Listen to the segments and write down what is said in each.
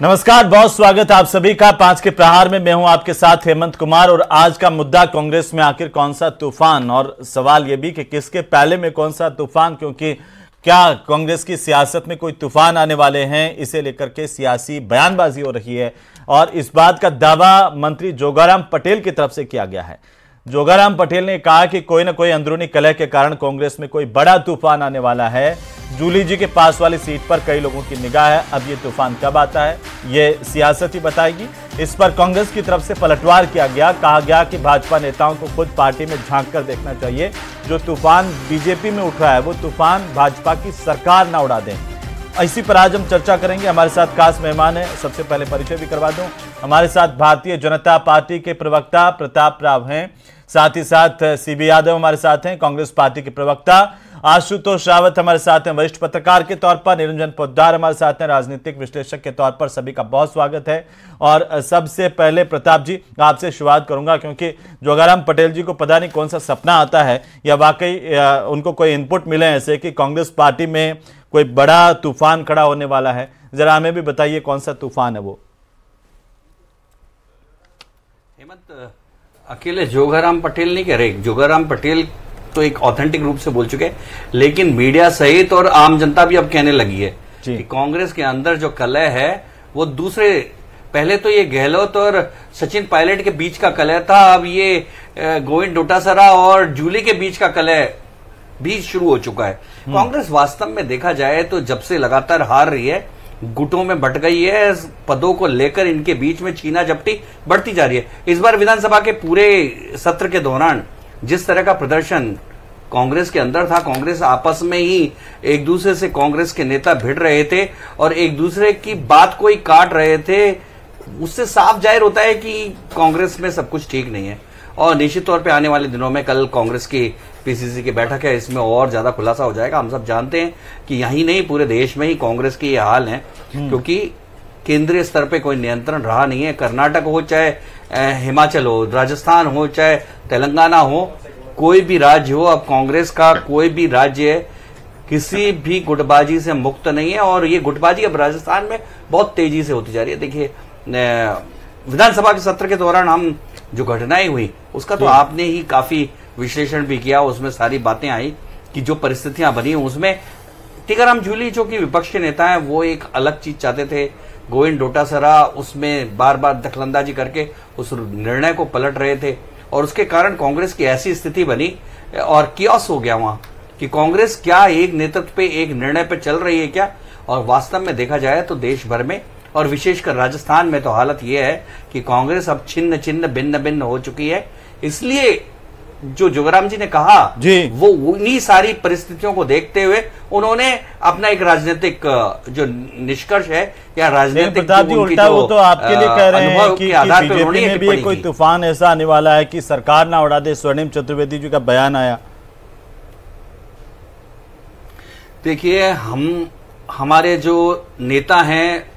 नमस्कार, बहुत स्वागत आप सभी का 5 के प्रहार में। मैं हूं आपके साथ हेमंत कुमार और आज का मुद्दा कांग्रेस में आखिर कौन सा तूफान, और सवाल यह भी कि किसके पहले में कौन सा तूफान, क्योंकि क्या कांग्रेस की सियासत में कोई तूफान आने वाले हैं, इसे लेकर के सियासी बयानबाजी हो रही है। और इस बात का दावा मंत्री जोगाराम पटेल की तरफ से किया गया है। जोगाराम पटेल ने कहा कि कोई ना कोई अंदरूनी कलह के कारण कांग्रेस में कोई बड़ा तूफान आने वाला है। जूली जी के पास वाली सीट पर कई लोगों की निगाह है। अब ये तूफान कब आता है, ये सियासत ही बताएगी। इस पर कांग्रेस की तरफ से पलटवार किया गया। कहा गया कि भाजपा नेताओं को खुद पार्टी में झांक कर देखना चाहिए। जो तूफान बीजेपी में उठ रहा है वो तूफान भाजपा की सरकार ना उड़ा दें। इसी पर आज हम चर्चा करेंगे। हमारे साथ खास मेहमान है, सबसे पहले परिचय भी करवा दूं। हमारे साथ भारतीय जनता पार्टी के प्रवक्ता प्रताप राव हैं, साथ ही साथ सीबी यादव हमारे साथ हैं, कांग्रेस पार्टी के प्रवक्ता आशुतोष रावत हमारे साथ हैं, वरिष्ठ पत्रकार के तौर पर निरंजन पोद्दार हमारे साथ हैं, राजनीतिक विश्लेषक के तौर पर। सभी का बहुत स्वागत है। और सबसे पहले प्रताप जी, आपसे शुरुआत करूंगा, क्योंकि जोगाराम पटेल जी को पता नहीं कौन सा सपना आता है या वाकई उनको कोई इनपुट मिले ऐसे कि कांग्रेस पार्टी में कोई बड़ा तूफान खड़ा होने वाला है। जरा हमें भी बताइए कौन सा तूफान है वो। हेमंत, अकेले जोगाराम पटेल नहीं कह रहे। जोगाराम पटेल तो एक ऑथेंटिक रूप से बोल चुके हैं, लेकिन मीडिया सहित और आम जनता भी अब कहने लगी है कि कांग्रेस के अंदर जो कलह है वो दूसरे, पहले तो ये गहलोत और सचिन पायलट के बीच का कलह था, अब ये गोविंद डोटासरा और जूली के बीच का कलह भी शुरू हो चुका है। कांग्रेस वास्तव में देखा जाए तो जब से लगातार हार रही है, गुटों में बट गई है, पदों को लेकर इनके बीच में छीना झपटी बढ़ती जा रही है। इस बार विधानसभा के पूरे सत्र के दौरान जिस तरह का प्रदर्शन कांग्रेस के अंदर था, कांग्रेस आपस में ही एक दूसरे से, कांग्रेस के नेता भिड़ रहे थे और एक दूसरे की बात को ही काट रहे थे, उससे साफ जाहिर होता है कि कांग्रेस में सब कुछ ठीक नहीं है। और निश्चित तौर पे आने वाले दिनों में कल कांग्रेस की पीसीसी की बैठक है, इसमें और ज्यादा खुलासा हो जाएगा। हम सब जानते हैं कि यही नहीं, पूरे देश में ही कांग्रेस की ये हाल है, क्योंकि केंद्रीय स्तर पे कोई नियंत्रण रहा नहीं है। कर्नाटक हो, चाहे हिमाचल हो, राजस्थान हो, चाहे तेलंगाना हो, कोई भी राज्य हो, अब कांग्रेस का कोई भी राज्य किसी भी गुटबाजी से मुक्त नहीं है। और ये गुटबाजी अब राजस्थान में बहुत तेजी से होती जा रही है। देखिए, विधानसभा के सत्र के दौरान हम जो घटनाएं हुई उसका तो आपने ही काफी विश्लेषण भी किया, उसमें सारी बातें आई कि जो परिस्थितियां बनी उसमें टीकाराम जूली जो कि विपक्ष के नेता हैं वो एक अलग चीज चाहते थे। गोविंद डोटासरा उसमें बार बार दखलंदाजी करके उस निर्णय को पलट रहे थे और उसके कारण कांग्रेस की ऐसी स्थिति बनी और कियोस हो गया वहां कि कांग्रेस क्या एक नेतृत्व पे, एक निर्णय पे चल रही है क्या। और वास्तव में देखा जाए तो देश भर में और विशेषकर राजस्थान में तो हालत यह है कि कांग्रेस अब छिन्न छिन्न भिन्न भिन्न हो चुकी है। इसलिए जो जोगाराम जी ने कहा वो उन्हीं सारी परिस्थितियों को देखते हुए उन्होंने अपना एक राजनीतिक जो निष्कर्ष है या राजनीतिक उल्टा वो तो आपके लिए कह रहे हैं कि बीजेपी में भी कोई तूफान ऐसा आने वाला है कि सरकार ना उड़ा दे। स्वर्णिम चतुर्वेदी जी का बयान आया। देखिए, हमारे जो नेता हैं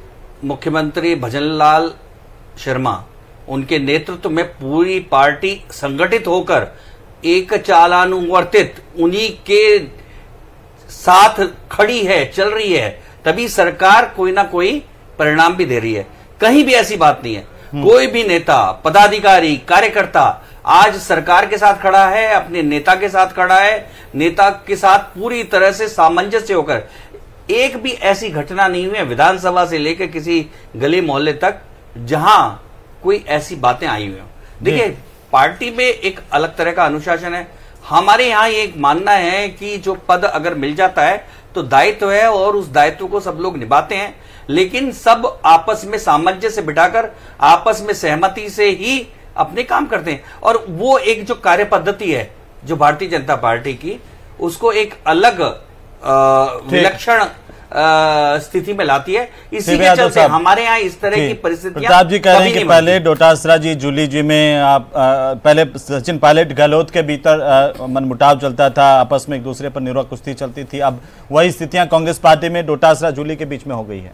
मुख्यमंत्री भजनलाल शर्मा, उनके नेतृत्व में पूरी पार्टी संगठित होकर एक चालानुवर्तित उन्हीं के साथ खड़ी है, चल रही है, तभी सरकार कोई ना कोई परिणाम भी दे रही है। कहीं भी ऐसी बात नहीं है, कोई भी नेता, पदाधिकारी, कार्यकर्ता आज सरकार के साथ खड़ा है, अपने नेता के साथ खड़ा है, नेता के साथ पूरी तरह से सामंजस्य होकर। एक भी ऐसी घटना नहीं हुई है विधानसभा से लेकर किसी गली मोहल्ले तक जहां कोई ऐसी बातें आई हुई हो। देखिए, पार्टी में एक अलग तरह का अनुशासन है। हमारे यहां ये एक मानना है कि जो पद अगर मिल जाता है तो दायित्व है और उस दायित्व को सब लोग निभाते हैं, लेकिन सब आपस में सामंजस्य से बिठाकर आपस में सहमति से ही अपने काम करते हैं। और वो एक जो कार्य पद्धति है जो भारतीय जनता पार्टी की, उसको एक अलग विलक्षण स्थिति में लाती है। इसी के चलते हमारे यहाँ इस तरह की परिस्थितियां। प्रताप जी कह रहे हैं कि पहले डोटासरा जी, जूली जी में आप पहले सचिन पायलट गहलोत के भीतर मनमुटाव चलता था, आपस में एक दूसरे पर निरोध कुश्ती चलती थी। अब वही स्थितियां कांग्रेस पार्टी में डोटासरा जूली के बीच में हो गई है।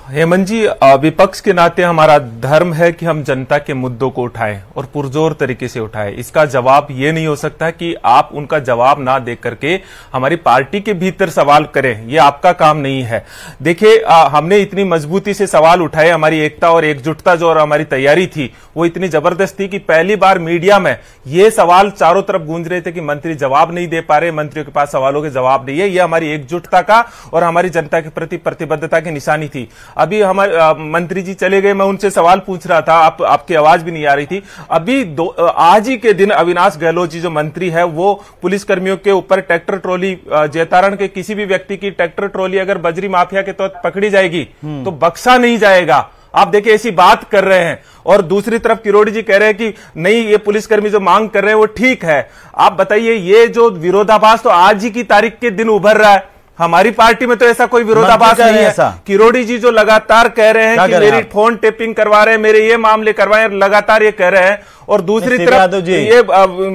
हेमंत जी, विपक्ष के नाते हमारा धर्म है कि हम जनता के मुद्दों को उठाएं और पुरजोर तरीके से उठाएं। इसका जवाब ये नहीं हो सकता कि आप उनका जवाब ना दे करके हमारी पार्टी के भीतर सवाल करें, ये आपका काम नहीं है। देखिए, हमने इतनी मजबूती से सवाल उठाए, हमारी एकता और एकजुटता जो और हमारी तैयारी थी वो इतनी जबरदस्त थी कि पहली बार मीडिया में ये सवाल चारों तरफ गूंज रहे थे कि मंत्री जवाब नहीं दे पा रहे, मंत्रियों के पास सवालों के जवाब नहीं है। ये हमारी एकजुटता का और हमारी जनता के प्रति प्रतिबद्धता की निशानी थी। अभी हमारे मंत्री जी चले गए, मैं उनसे सवाल पूछ रहा था, आपकी आवाज भी नहीं आ रही थी। अभी आज ही के दिन अविनाश गहलोत जी जो मंत्री है वो पुलिस कर्मियों के ऊपर ट्रैक्टर ट्रॉली, जैतारण के किसी भी व्यक्ति की ट्रैक्टर ट्रॉली अगर बजरी माफिया के तहत पकड़ी जाएगी तो बख्शा नहीं जाएगा। आप देखिए, ऐसी बात कर रहे हैं। और दूसरी तरफ किरोड़ी जी कह रहे हैं कि नहीं, ये पुलिसकर्मी जो मांग कर रहे हैं वो ठीक है। आप बताइए, ये जो विरोधाभास तो आज ही की तारीख के दिन उभर रहा है। हमारी पार्टी में तो ऐसा कोई विरोधाभास नहीं है। किरोड़ी जी जो लगातार कह रहे हैं कि मेरी फोन टेपिंग करवा रहे हैं, मेरे ये मामले करवाए, लगातार ये कह रहे हैं। और दूसरी तरफ ये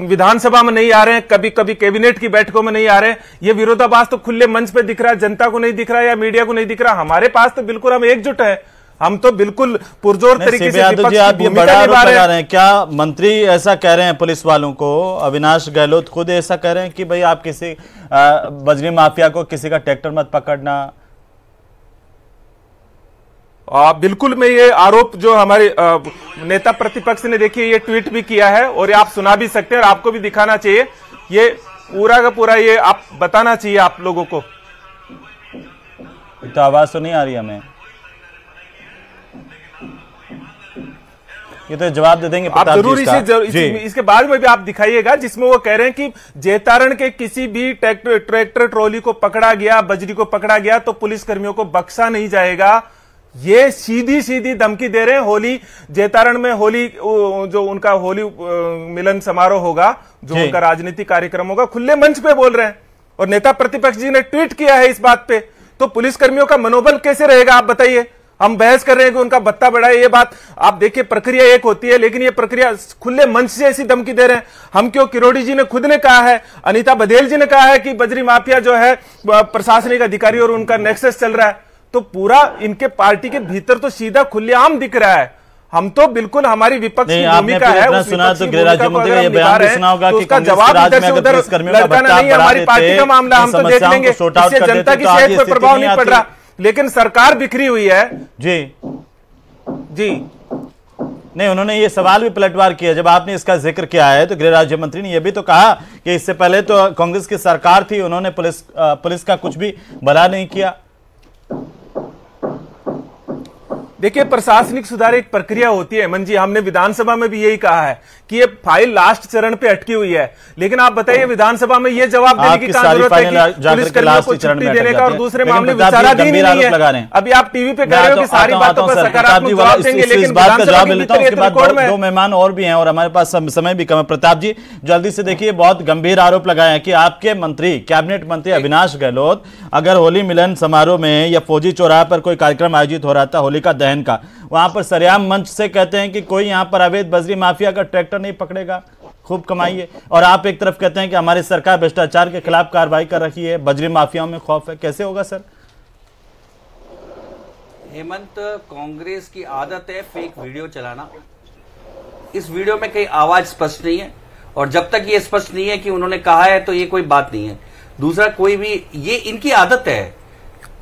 विधानसभा में नहीं आ रहे हैं, कभी कभी कैबिनेट की बैठकों में नहीं आ रहे हैं। ये विरोधाभास तो खुले मंच पे दिख रहा है, जनता को नहीं दिख रहा या मीडिया को नहीं दिख रहा। हमारे पास तो बिल्कुल हम एकजुट है, हम तो बिल्कुल पुरजोर तरीके से विपक्ष की भूमिका निभा रहे हैं। क्या मंत्री ऐसा कह रहे हैं पुलिस वालों को? अविनाश गहलोत खुद ऐसा कह रहे हैं कि भाई आप किसी बजरी माफिया को किसी का ट्रैक्टर मत पकड़ना। बिल्कुल, मैं ये आरोप जो हमारे नेता प्रतिपक्ष ने देखिए ये ट्वीट भी किया है और आप सुना भी सकते हैं और आपको भी दिखाना चाहिए। ये पूरा का पूरा ये आप बताना चाहिए आप लोगों को। तो आवाज तो नहीं आ रही हमें, ये तो जवाब दे देंगे आप जरूर इसके बाद में भी आप दिखाइएगा जिसमें वो कह रहे हैं कि जैतारण के किसी भी ट्रैक्टर ट्रॉली को पकड़ा गया, बजरी को पकड़ा गया तो पुलिस कर्मियों को बख्शा नहीं जाएगा। ये सीधी सीधी धमकी दे रहे हैं। होली जैतारण में होली जो उनका होली मिलन समारोह होगा, जो उनका राजनीतिक कार्यक्रम होगा, खुले मंच पे बोल रहे हैं। और नेता प्रतिपक्ष जी ने ट्वीट किया है इस बात पे। तो पुलिसकर्मियों का मनोबल कैसे रहेगा आप बताइए? हम बहस कर रहे हैं कि उनका भत्ता बढ़ाए, ये बात आप देखिए, प्रक्रिया एक होती है, लेकिन ये प्रक्रिया खुले मंच से ऐसी धमकी दे रहे हैं। हम क्यों? किरोड़ी जी ने खुद ने कहा है, अनीता बघेल जी ने कहा है कि बजरी माफिया जो है प्रशासनिक अधिकारी और उनका नेक्सस चल रहा है। तो पूरा इनके पार्टी के भीतर तो सीधा खुलेआम दिख रहा है। हम तो बिल्कुल हमारी विपक्ष की भूमिका है, सुना तो गृह राज्य मंत्री का ये बयान भी सुना होगा कि उसका जवाब इधर से उधर लड़काना नहीं, हमारी पार्टी का मामला, हम तो देख लेंगे, इससे जनता की सेहत पर प्रभाव नहीं पड़ रहा। लेकिन सरकार बिखरी हुई है। जी नहीं, उन्होंने ये सवाल भी पलटवार किया। जब आपने इसका जिक्र किया है तो गृह राज्य मंत्री ने यह भी तो कहा कि इससे पहले तो कांग्रेस की सरकार थी, उन्होंने पुलिस का कुछ भी भला नहीं किया। देखिए, प्रशासनिक सुधार एक प्रक्रिया होती है हेमंत जी। हमने विधानसभा में भी यही कहा है कि ये फाइल लास्ट चरण पे अटकी हुई है। लेकिन आप बताइए, विधानसभा में ये जवाब देने की क्या जरूरत है कि पुलिसकर्मियों को छुट्टी देने का और दूसरे मामले विचाराधीन ही नहीं है। अभी आप टीवी पे कह रहे हो कि सारी बातों पर सकारात्मक जवाब देंगे, लेकिन विधानसभा के भीतर दो मेहमान और भी हैं और हमारे पास समय भी कम है। प्रताप जी, जल्दी से देखिए, बहुत गंभीर आरोप लगाए हैं कि आपके मंत्री, कैबिनेट मंत्री अविनाश गहलोत अगर होली मिलन समारोह में या फौजी चौराहे पर कोई कार्यक्रम आयोजित हो रहा था होलिका दहन का, वहां पर सरेआम मंच से कहते हैं कि कोई यहां पर अवैध बजरी माफिया का ट्रैक्टर नहीं पकड़ेगा, खूब कमाइए। और आप एक तरफ कहते हैं कि हमारी सरकार भ्रष्टाचार के खिलाफ कार्रवाई कर रही है, बजरी माफियाओं में खौफ है। कैसे होगा सर? हेमंत, कांग्रेस की आदत है फेक वीडियो चलाना। इस वीडियो में कहीं आवाज स्पष्ट नहीं है और जब तक ये स्पष्ट नहीं है कि उन्होंने कहा है तो ये कोई बात नहीं है। दूसरा, कोई भी, ये इनकी आदत है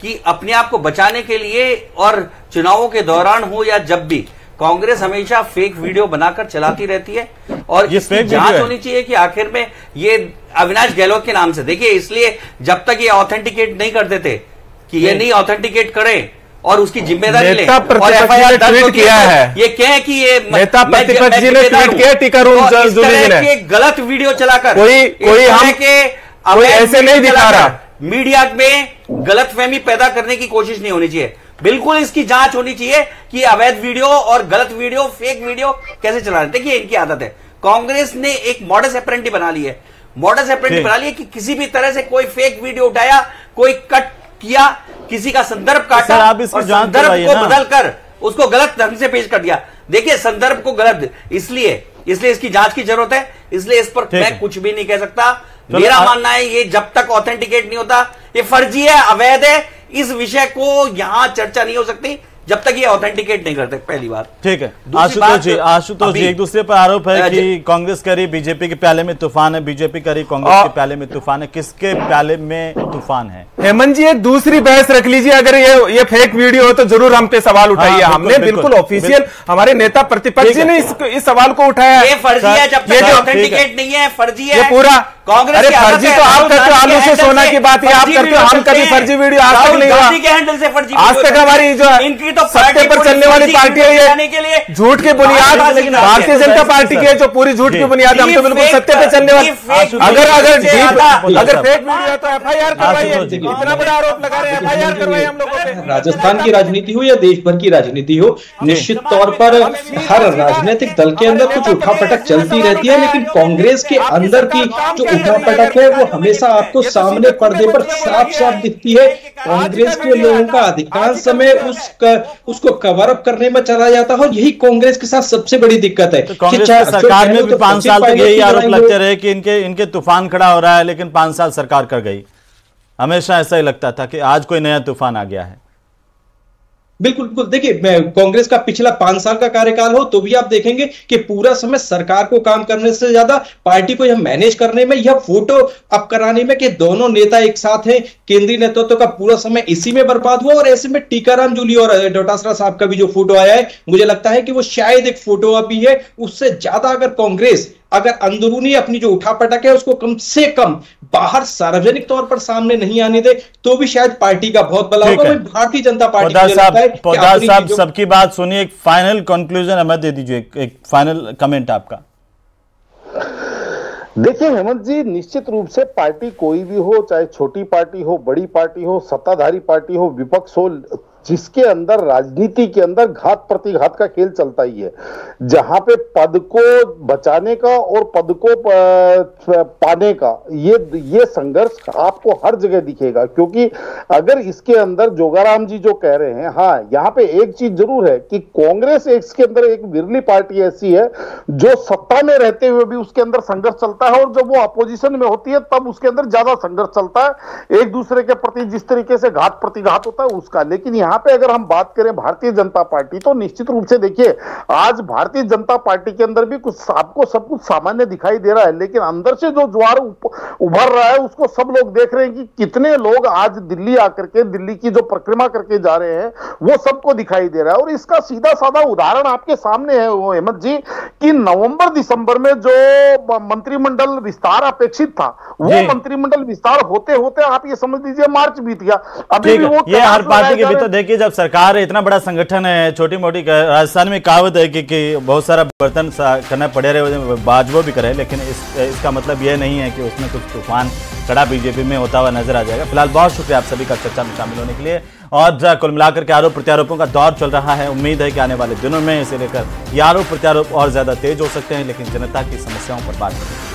कि अपने आप को बचाने के लिए और चुनावों के दौरान हो या जब भी, कांग्रेस हमेशा फेक वीडियो बनाकर चलाती रहती है। और इसकी जांच होनी चाहिए कि आखिर में ये अविनाश गहलोत के नाम से, देखिए, इसलिए जब तक ये ऑथेंटिकेट नहीं कर देते कि ये नहीं ऑथेंटिकेट करें और उसकी जिम्मेदारी लें और एफआईआर दर्ज किया है, ये कहें कि ये नेता प्रतिपक्ष जी ने ट्वीट किया टीका रूम ने गलत वीडियो चलाकर कोई ऐसे नहीं दिखा रहा, मीडिया में गलतफहमी पैदा करने की कोशिश नहीं होनी चाहिए। बिल्कुल इसकी जांच होनी चाहिए कि अवैध वीडियो और गलत वीडियो, फेक वीडियो कैसे चला रहे हैं। देखिए, इनकी आदत है। कांग्रेस ने एक मॉडस ऑपरेंडी बना ली है, कि किसी भी तरह से कोई फेक वीडियो उठाया, कोई कट किया, किसी का संदर्भ काटा और संदर्भ को बदलकर उसको गलत ढंग से पेश कर दिया। देखिए, संदर्भ को गलत, इसलिए इसकी जांच की जरूरत है। इसलिए इस पर मैं कुछ भी नहीं कह सकता। मेरा मानना है ये जब तक ऑथेंटिकेट नहीं होता, ये फर्जी है, अवैध है, इस विषय को यहां चर्चा नहीं हो सकती जब तक ये ऑथेंटिकेट नहीं करते, पहली बात। ठीक है आशुतोष जी, एक दूसरे पर आरोप है कि कांग्रेस कह रही बीजेपी के प्याले में तूफान है, बीजेपी कह रही कांग्रेस के प्याले में तूफान है। किसके प्याले में तूफान है? हेमंत जी एक दूसरी बहस रख लीजिए, अगर ये फेक वीडियो हो तो जरूर हम पे सवाल उठाइए। हमने बिल्कुल ऑफिशियल हमारे नेता प्रतिपक्ष जी ने इस सवाल को उठाया। ये फर्जी है, जब तक ऑथेंटिकेट नहीं है फर्जी है पूरा कांग्रेस। अरे फर्जी तो आप करते हो, आलू से सोना की बात है आप करते हो, हम कभी फर्जी वीडियो आज तक नहीं हुआ। आज तक हमारी जो इनकी तो सत्ते पर चलने वाली पार्टी है ये झूठ की बुनियाद, भारतीय जनता पार्टी की है जो पूरी झूठ की बुनियाद। हम तो बिल्कुल सत्ते पे चलने वाले। अगर फेक वीडियो है तो FIR करवाइए, इतना बड़ा आरोप लगा रहे हैं, FIR करवाइए हम लोगों पे। राजस्थान की राजनीति हो या देश भर की राजनीति हो, निश्चित तौर पर हर राजनीतिक दल के अंदर कुछ उठापटक चलती रहती है, लेकिन कांग्रेस के अंदर की जो उठापटक है वो हमेशा आपको सामने पर्दे पर साफ साफ दिखती है। कांग्रेस के लोगों का अधिकांश समय उसको कवर अप करने में चला जाता है, और यही कांग्रेस के साथ सबसे बड़ी दिक्कत है। तो कांग्रेस की सरकार में भी 5 साल तक यही आरोप लगते रहे कि इनके तूफान खड़ा हो रहा है, लेकिन 5 साल सरकार कर गई। हमेशा ऐसा ही लगता था कि आज कोई नया तूफान आ गया है। बिल्कुल बिल्कुल, देखिए कांग्रेस का पिछला 5 साल का कार्यकाल हो तो भी आप देखेंगे कि पूरा समय सरकार को काम करने से ज्यादा पार्टी को यह मैनेज करने में, यह फोटो अप कराने में कि दोनों नेता एक साथ हैं, केंद्रीय नेतृत्व का पूरा समय इसी में बर्बाद हुआ। और ऐसे में टीकाराम जूली और डोटासरा साहब का भी जो फोटो आया है, मुझे लगता है कि वो शायद एक फोटो अभी है। उससे ज्यादा अगर कांग्रेस अंदरूनी अपनी जो उठापटक है उसको कम से कम बाहर सार्वजनिक तौर पर सामने नहीं आने दे तो भी शायद पार्टी का बहुत भला होगा। भारतीय जनता पार्टी पोद्दार साहब सबकी बात सुनिए, एक फाइनल कंक्लूजन हमें दे दीजिए, एक फाइनल कमेंट आपका। देखिए हेमंत जी, निश्चित रूप से पार्टी कोई भी हो, चाहे छोटी पार्टी हो, बड़ी पार्टी हो, सत्ताधारी पार्टी हो, विपक्ष हो, जिसके अंदर राजनीति के अंदर घात प्रतिघात का खेल चलता ही है। जहां पे पद को बचाने का और पद को पाने का ये संघर्ष आपको हर जगह दिखेगा। क्योंकि अगर इसके अंदर जोगाराम जी जो कह रहे हैं, हाँ यहाँ पे एक चीज जरूर है कि कांग्रेस इसके अंदर एक विरली पार्टी ऐसी है जो सत्ता में रहते हुए भी उसके अंदर संघर्ष चलता है, और जब वो अपोजिशन में होती है तब उसके अंदर ज्यादा संघर्ष चलता है एक दूसरे के प्रति, जिस तरीके से घात प्रतिघात होता है उसका। लेकिन यहाँ पे अगर हम बात करें भारतीय जनता पार्टी, तो निश्चित रूप से देखिए आज भारतीय जनता पार्टी के अंदर भी कुछ आपको सब कुछ सामान्य दिखाई दे रहा है, लेकिन अंदर से जो ज्वार उभर रहा है उसको सब लोग देख रहे हैं कि कितने लोग आज दिल्ली आकर के दिल्ली की जो परिक्रमा करके जा रहे हैं वो सबको दिखाई दे रहा है। और इसका सीधा साधा उदाहरण आपके सामने है वो हेमंत जी, कि नवंबर दिसंबर में जो मंत्रिमंडल विस्तार अपेक्षित था वो मंत्रिमंडल विस्तार होते होते आप ये समझ लीजिए मार्च बीत गया। अभी भी वो ये हर पार्टी के भीतर देखिए, जब सरकार है, इतना बड़ा संगठन है, छोटी मोटी राजस्थान में कहावत है कि बहुत सारा बर्तन करना पड़े रहे बाजबो भी करे, लेकिन इसका मतलब यह नहीं है कि उसमें कुछ तूफान खड़ा बीजेपी में होता हुआ नजर आ जाएगा। फिलहाल बहुत शुक्रिया आप सभी का चर्चा में शामिल होने के लिए। और कुल मिलाकर के आरोप प्रत्यारोपों का दौर चल रहा है। उम्मीद है कि आने वाले दिनों में इसे लेकर ये आरोप प्रत्यारोप और ज्यादा तेज हो सकते हैं, लेकिन जनता की समस्याओं पर बात करें।